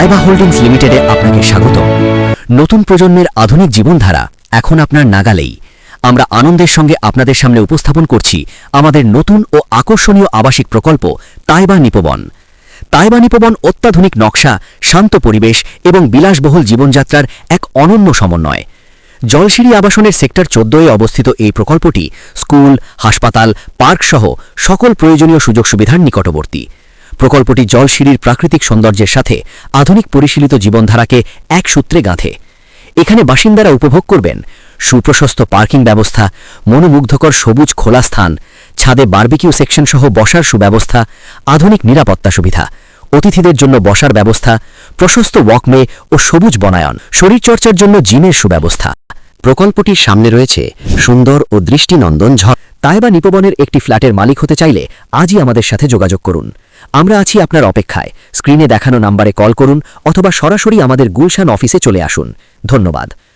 Taiba holdings লিমিটেডে আপনাকে স্বাগত। নতুন প্রজন্মের আধুনিক জীবনধারা এখন আপনার নাগালেই। আমরা আনন্দের সঙ্গে আপনাদের সামনে উপস্থাপন করছি আমাদের নতুন ও আকর্ষণীয় আবাসিক প্রকল্প তাইবা নিপবন। তাইবা নিপবন অত্যাধুনিক নকশা, শান্ত পরিবেশ এবং বিলাসবহুল জীবনযাত্রার এক অনন্য সমন্বয়। জলসিঁড়ি আবাসনের সেক্টর 14-এ অবস্থিত এই প্রকল্পটি স্কুল, হাসপাতাল, পার্ক সহ সকল প্রয়োজনীয় সুযোগ সুবিধার নিকটবর্তী। প্রকল্পটি জলসিঁড়ির প্রাকৃতিক সৌন্দর্যের সাথে আধুনিক পরিশীলিত জীবনধারাকে এক সূত্রে গাঁথে। এখানে বাসিন্দারা উপভোগ করবেন সুপ্রশস্ত পার্কিং ব্যবস্থা, মনোমুগ্ধকর সবুজ খোলা স্থান, ছাদে বারবিকিউ সেকশন সহ বসার সুব্যবস্থা, আধুনিক নিরাপত্তা সুবিধা, অতিথিদের জন্য বসার ব্যবস্থা, প্রশস্ত ওয়াকওয়ে ও সবুজ বনায়ন, শরীরচর্চার জন্য জিমের সুব্যবস্থা। প্রকল্পটির সামনে রয়েছে সুন্দর ও দৃষ্টিনন্দন ঝর্ণা। তাইবা নিপবনের একটি ফ্ল্যাটের মালিক হতে চাইলে আজই আমাদের সাথে যোগাযোগ করুন। আমরা আছি আপনার অপেক্ষায়। স্ক্রিনে দেখানো নাম্বারে কল করুন অথবা সরাসরি আমাদের গুলশান অফিসে চলে আসুন। ধন্যবাদ।